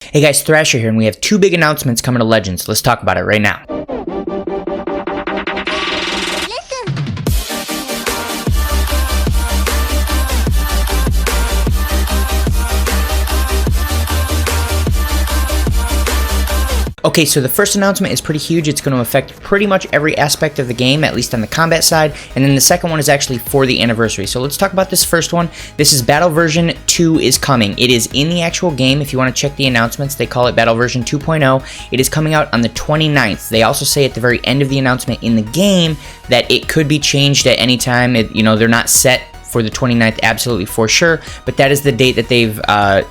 Hey guys, Thrasher here, and we have two big announcements coming to Legends. Let's talk about it right now. Okay, so the first announcement is pretty huge. It's going to affect pretty much every aspect of the game, at least on the combat side, and then the second one is actually for the anniversary. So let's talk about this first one. This is Battle Version 2 is coming. It is in the actual game. If you want to check the announcements, they call it Battle Version 2.0. It is coming out on the 29th. They also say at the very end of the announcement in the game that it could be changed at any time. They're not set for the 29th absolutely for sure, but that is the date that they've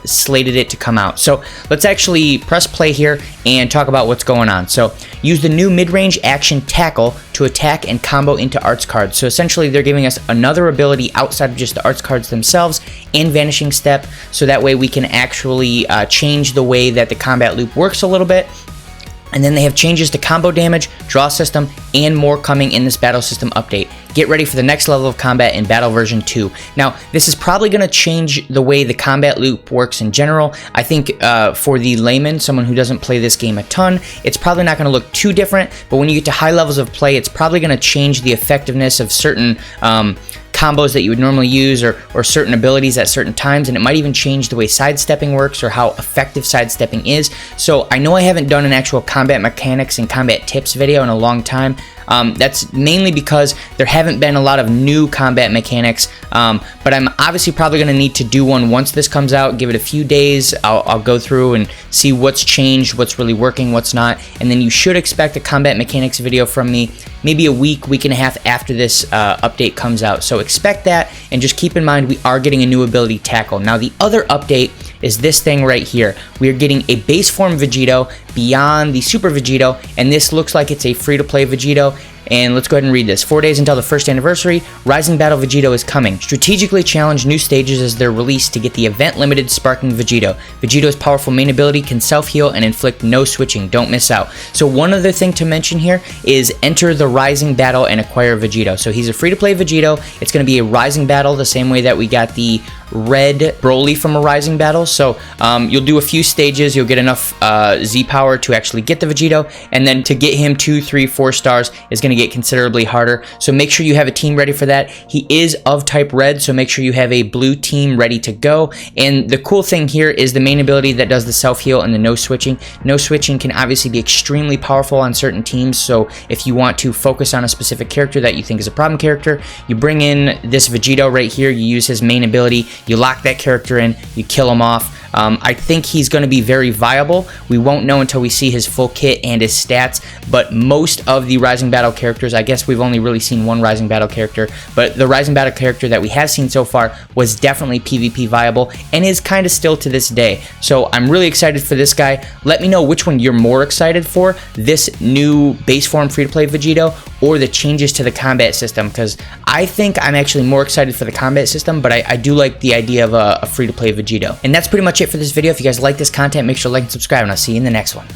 slated it to come out. So let's actually press play here and talk about what's going on. So use the new mid-range action tackle to attack and combo into arts cards. So essentially they're giving us another ability outside of just the arts cards themselves and vanishing step, so that way we can actually change the way that the combat loop works a little bit. And then they have changes to combo damage, draw system, and more coming in this battle system update. Get ready for the next level of combat in Battle Version 2. Now, this is probably going to change the way the combat loop works in general. I think for the layman, someone who doesn't play this game a ton, it's probably not going to look too different, but when you get to high levels of play, it's probably going to change the effectiveness of certain combos that you would normally use, or certain abilities at certain times, and it might even change the way sidestepping works or how effective sidestepping is. So I know I haven't done an actual combat mechanics and combat tips video in a long time. That's mainly because there haven't been a lot of new combat mechanics, but I'm obviously probably going to need to do one once this comes out. Give it a few days. I'll go through and see what's changed, what's really working, what's not, and then you should expect a combat mechanics video from me maybe a week and a half after this update comes out. So expect that, and just keep in mind we are getting a new ability tackle. Now the other update is this thing right here. We are getting a base form Vegito beyond the Super Vegito, and this looks like it's a free-to-play Vegito. And let's go ahead and read this. 4 days until the first anniversary, Rising Battle Vegito is coming. Strategically challenge new stages as they're released to get the event-limited Sparking Vegito. Vegito's powerful main ability can self-heal and inflict no switching. Don't miss out. So one other thing to mention here is enter the Rising Battle and acquire Vegito. So he's a free-to-play Vegito. It's going to be a Rising Battle the same way that we got the red Broly from a Rising Battle. So you'll do a few stages, you'll get enough Z power to actually get the Vegito, and then to get him 2, 3, 4 stars is going to get considerably harder. So make sure you have a team ready for that. He is of type red, so make sure you have a blue team ready to go. And the cool thing here is the main ability that does the self-heal and the no switching. No switching can obviously be extremely powerful on certain teams, so if you want to focus on a specific character that you think is a problem character, you bring in this Vegito right here, you use his main ability, you lock that character in, you kill him off. I think he's going to be very viable. We won't know until we see his full kit and his stats, but most of the Rising Battle characters, I guess we've only really seen one Rising Battle character, but the Rising Battle character that we have seen so far was definitely PvP viable and is kind of still to this day. So I'm really excited for this guy. Let me know which one you're more excited for, this new base form free-to-play Vegito or the changes to the combat system, because I think I'm actually more excited for the combat system, but I do like the idea of a free-to-play Vegito. And that's pretty much it for this video. If you guys like this content, make sure to like and subscribe, and I'll see you in the next one.